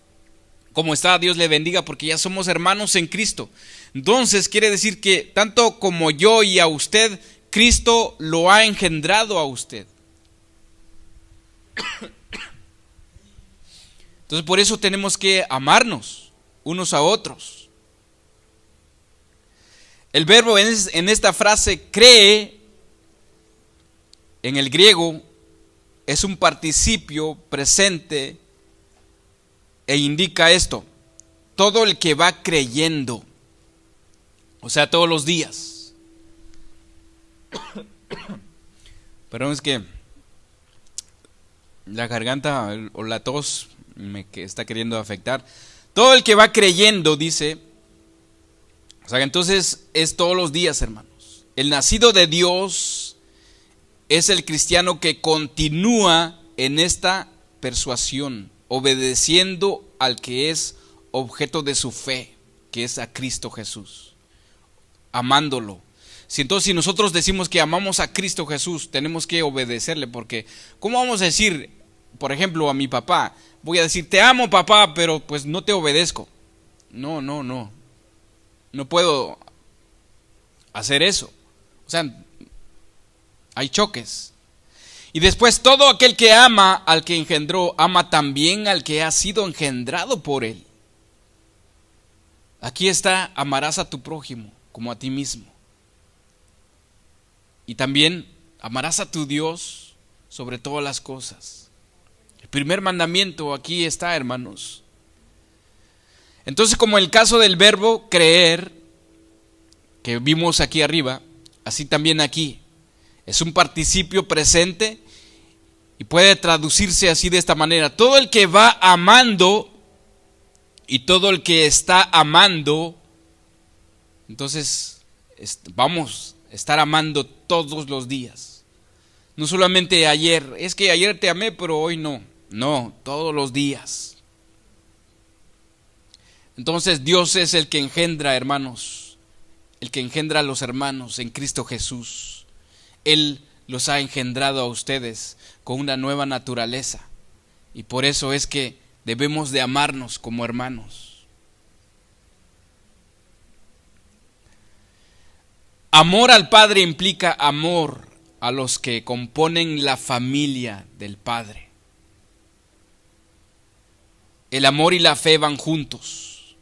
¿cómo está? Dios le bendiga, porque ya somos hermanos en Cristo. Entonces quiere decir que tanto como yo y a usted, Cristo lo ha engendrado a usted. Entonces por eso tenemos que amarnos unos a otros. El verbo en esta frase cree, en el griego, es un participio presente e indica esto: todo el que va creyendo, o sea, todos los días. Perdón, es que la garganta o la tos me está queriendo afectar. Todo el que va creyendo, dice, o sea, entonces es todos los días, hermanos. El nacido de Dios es el cristiano que continúa en esta persuasión, obedeciendo al que es objeto de su fe, que es a Cristo Jesús, amándolo. Entonces, si nosotros decimos que amamos a Cristo Jesús, tenemos que obedecerle, porque ¿cómo vamos a decir, por ejemplo, a mi papá? Voy a decir, te amo, papá, pero pues no te obedezco. No puedo hacer eso. O sea, hay choques. Y después, todo aquel que ama al que engendró, ama también al que ha sido engendrado por él. Aquí está: amarás a tu prójimo como a ti mismo. Y también amarás a tu Dios sobre todas las cosas. El primer mandamiento aquí está, hermanos. Entonces, como el caso del verbo creer, que vimos aquí arriba, así también aquí. Es un participio presente y puede traducirse así, de esta manera: todo el que va amando y todo el que está amando. Entonces vamos a estar amando todos los días. No solamente ayer, es que ayer te amé pero hoy no. No, todos los días. Entonces Dios es el que engendra, hermanos, el que engendra a los hermanos en Cristo Jesús. Él los ha engendrado a ustedes con una nueva naturaleza, y por eso es que debemos de amarnos como hermanos. Amor al Padre implica amor a los que componen la familia del Padre. El amor y la fe van juntos.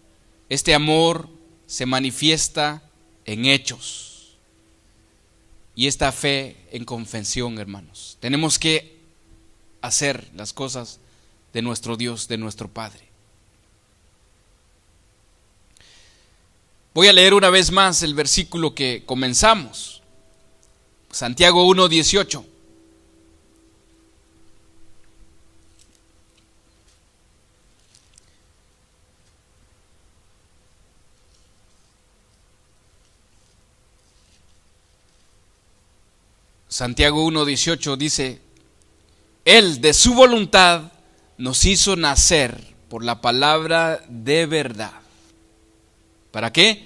Este amor se manifiesta en hechos y esta fe en confesión, hermanos. Tenemos que hacer las cosas de nuestro Dios, de nuestro Padre. Voy a leer una vez más el versículo que comenzamos. Santiago 1:18. Santiago 1:18 dice: Él de su voluntad nos hizo nacer por la palabra de verdad. ¿Para qué?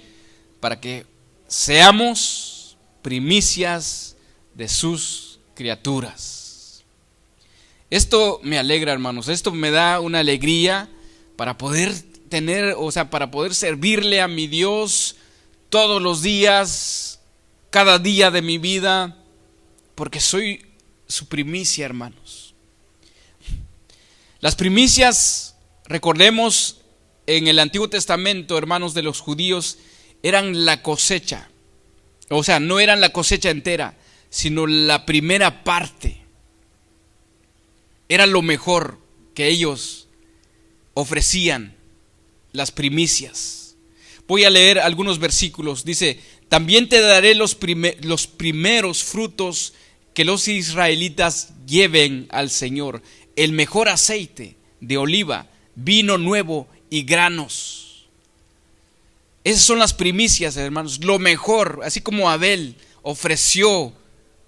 Para que seamos primicias de sus criaturas. Esto me alegra, hermanos. Esto me da una alegría para poder tener, para poder servirle a mi Dios todos los días, cada día de mi vida, porque soy su primicia, hermanos. Las primicias, recordemos, en el Antiguo Testamento, hermanos, de los judíos, eran la cosecha. O sea, no eran la cosecha entera, sino la primera parte. Era lo mejor que ellos ofrecían, las primicias. Voy a leer algunos versículos. Dice: también te daré los primeros frutos que los israelitas lleven al Señor, el mejor aceite de oliva, vino nuevo y granos. Esas son las primicias, hermanos, lo mejor. Así como Abel ofreció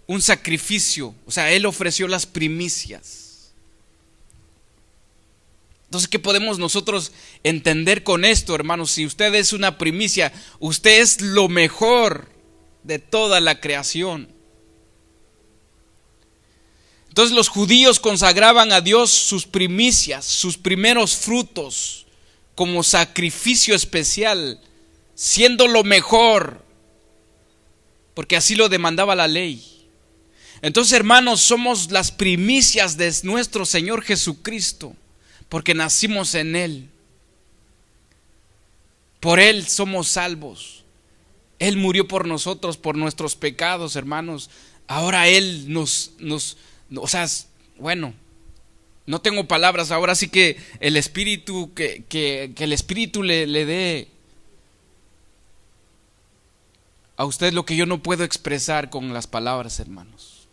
un sacrificio, él ofreció las primicias. Entonces, ¿qué podemos nosotros entender con esto, hermanos? Si usted es una primicia, usted es lo mejor de toda la creación. Entonces los judíos consagraban a Dios sus primicias, sus primeros frutos, como sacrificio especial, siendo lo mejor. porque así lo demandaba la ley. Entonces, hermanos, somos las primicias de nuestro Señor Jesucristo, porque nacimos en Él. Por Él somos salvos. Él murió por nosotros, por nuestros pecados, hermanos. Ahora Él no tengo palabras. Ahora sí que el Espíritu, que el Espíritu le dé a usted lo que yo no puedo expresar con las palabras, hermanos.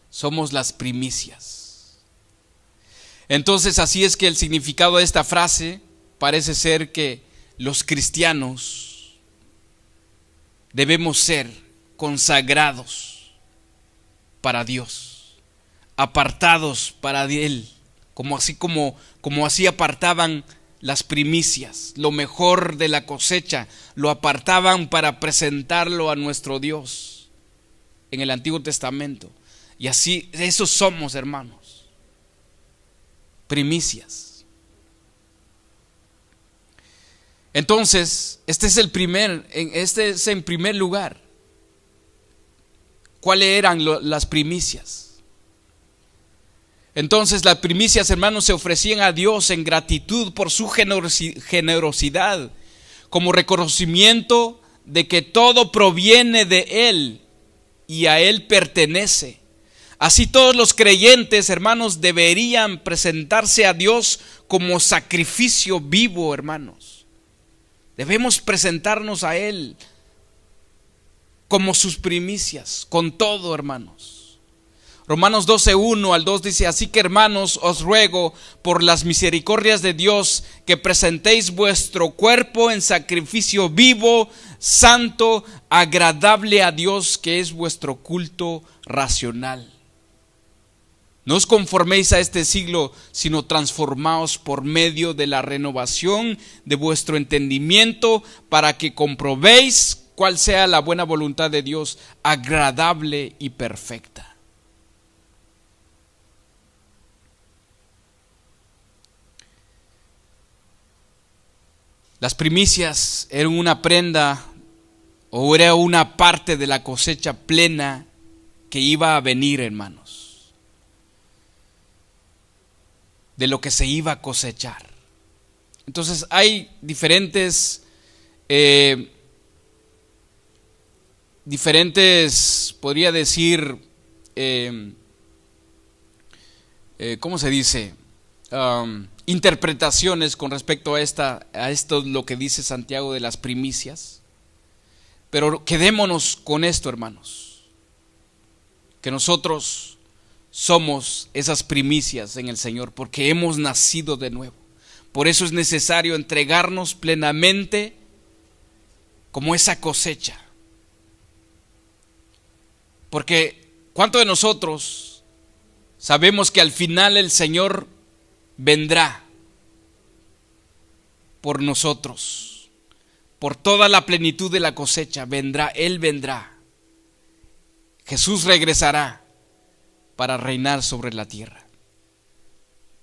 Somos las primicias. Entonces, así es que el significado de esta frase parece ser que los cristianos debemos ser consagrados para Dios, apartados para Él, como así apartaban las primicias, lo mejor de la cosecha, lo apartaban para presentarlo a nuestro Dios en el Antiguo Testamento. Y así, esos somos, hermanos, primicias. Entonces, este es en primer lugar. ¿Cuáles eran las primicias? Entonces, las primicias, hermanos, se ofrecían a Dios en gratitud por su generosidad, como reconocimiento de que todo proviene de Él y a Él pertenece. Así todos los creyentes, hermanos, deberían presentarse a Dios como sacrificio vivo, hermanos. Debemos presentarnos a Él como sus primicias, con todo, hermanos. Romanos 12:1 al 2 dice: así que, hermanos, os ruego por las misericordias de Dios que presentéis vuestro cuerpo en sacrificio vivo, santo, agradable a Dios, que es vuestro culto racional. No os conforméis a este siglo, sino transformaos por medio de la renovación de vuestro entendimiento, para que comprobéis cuál sea la buena voluntad de Dios, agradable y perfecta. Las primicias eran una prenda o era una parte de la cosecha plena que iba a venir, hermanos, de lo que se iba a cosechar. Entonces hay diferentes, podría decir, ¿cómo se dice? Interpretaciones con respecto a esto, lo que dice Santiago de las primicias. Pero quedémonos con esto, hermanos, que nosotros somos esas primicias en el Señor, porque hemos nacido de nuevo. Por eso es necesario entregarnos plenamente como esa cosecha. Porque ¿cuántos de nosotros sabemos que al final el Señor vendrá por nosotros? Por toda la plenitud de la cosecha vendrá, Él vendrá. Jesús regresará para reinar sobre la tierra.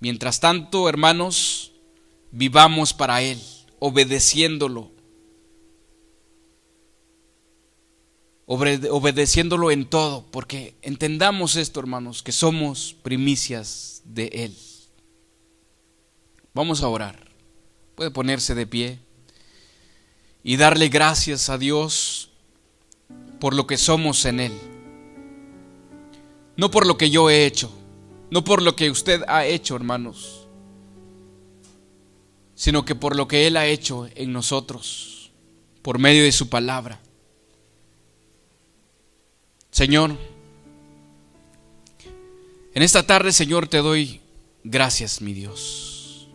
Mientras tanto, hermanos, vivamos para Él, obedeciéndolo. Obedeciéndolo en todo, porque entendamos esto, hermanos, que somos primicias de Él. Vamos a orar. Puede ponerse de pie y darle gracias a Dios por lo que somos en Él. No por lo que yo he hecho, no por lo que usted ha hecho, hermanos, sino que por lo que Él ha hecho en nosotros, por medio de su palabra. Señor, en esta tarde, Señor, te doy gracias, mi Dios,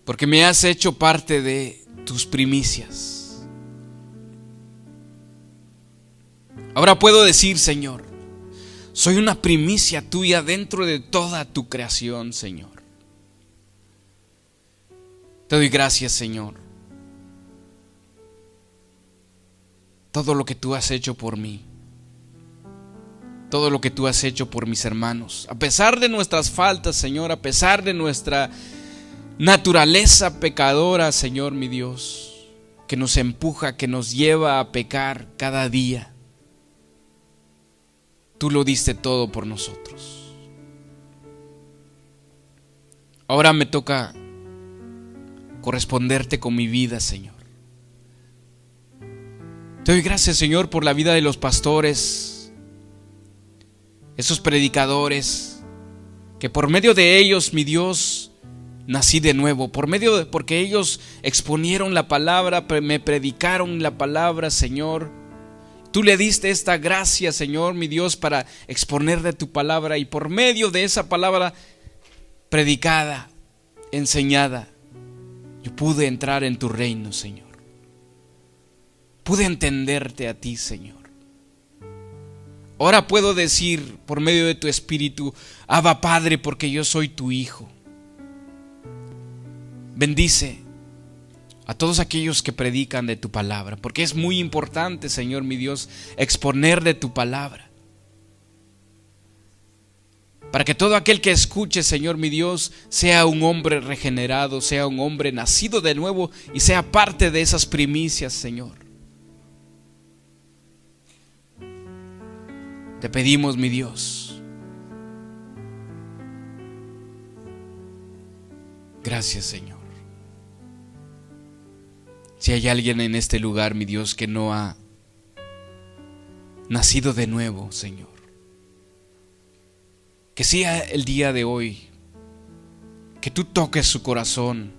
porque me has hecho parte de tus primicias. Ahora puedo decir, Señor, soy una primicia tuya dentro de toda tu creación, Señor. Te doy gracias, Señor. Todo lo que tú has hecho por mí, todo lo que tú has hecho por mis hermanos, a pesar de nuestras faltas, Señor, a pesar de nuestra naturaleza pecadora, Señor, mi Dios, que nos empuja, que nos lleva a pecar cada día. Tú lo diste todo por nosotros. Ahora me toca corresponderte con mi vida, Señor. Te doy gracias, Señor, por la vida de los pastores, esos predicadores, que por medio de ellos, mi Dios, nací de nuevo, porque ellos exponieron la palabra, me predicaron la palabra, Señor. Tú le diste esta gracia, Señor, mi Dios, para exponer de tu palabra, y por medio de esa palabra predicada, enseñada, yo pude entrar en tu reino, Señor. Pude entenderte a ti, Señor. Ahora puedo decir por medio de tu Espíritu: Abba, Padre, porque yo soy tu hijo. Bendice a todos aquellos que predican de tu palabra, porque es muy importante, Señor mi Dios, exponer de tu palabra, para que todo aquel que escuche, Señor mi Dios, sea un hombre regenerado, sea un hombre nacido de nuevo y sea parte de esas primicias, Señor. Te pedimos, mi Dios, gracias, Señor. Si hay alguien en este lugar, mi Dios, que no ha nacido de nuevo, Señor, que sea el día de hoy, que tú toques su corazón,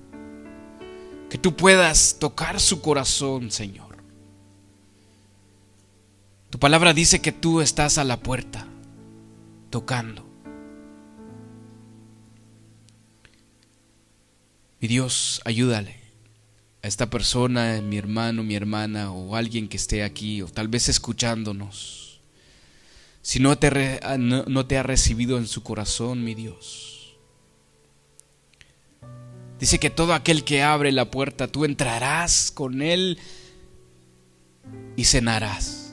que tú puedas tocar su corazón, Señor. Tu palabra dice que tú estás a la puerta, tocando. Mi Dios, ayúdale a esta persona, mi hermano, mi hermana, o alguien que esté aquí, o tal vez escuchándonos, si no te ha recibido en su corazón, mi Dios. Dice que todo aquel que abre la puerta, tú entrarás con él y cenarás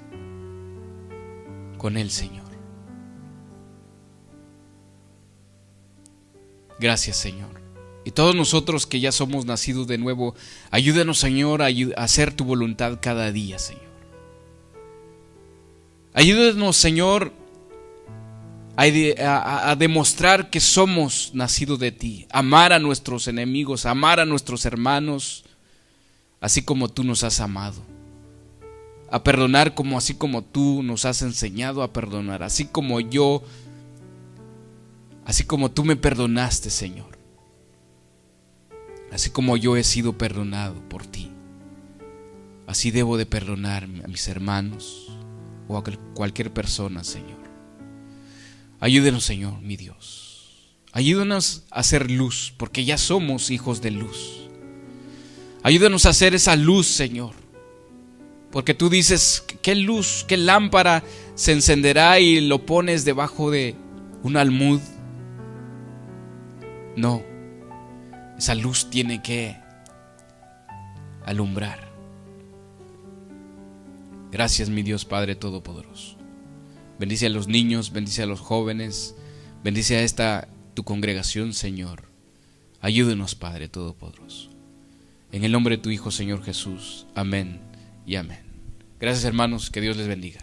con él, Señor. Gracias, Señor. Y todos nosotros que ya somos nacidos de nuevo, ayúdanos, Señor, a hacer tu voluntad cada día, Señor. Ayúdanos, Señor, a demostrar que somos nacidos de ti, amar a nuestros enemigos, amar a nuestros hermanos, así como tú nos has amado, a perdonar así como tú nos has enseñado a perdonar, así como tú me perdonaste, Señor, así como yo he sido perdonado por ti, así debo de perdonar a mis hermanos o a cualquier persona, Señor. Ayúdenos, Señor, mi Dios. Ayúdanos a hacer luz, porque ya somos hijos de luz. Ayúdanos a hacer esa luz, Señor, porque tú dices: ¿qué luz, qué lámpara se encenderá y lo pones debajo de un almud? No, esa luz tiene que alumbrar. Gracias, mi Dios Padre Todopoderoso. Bendice a los niños, bendice a los jóvenes, bendice a esta tu congregación, Señor. Ayúdenos, Padre Todopoderoso. En el nombre de tu Hijo, Señor Jesús. Amén y amén. Gracias, hermanos, que Dios les bendiga.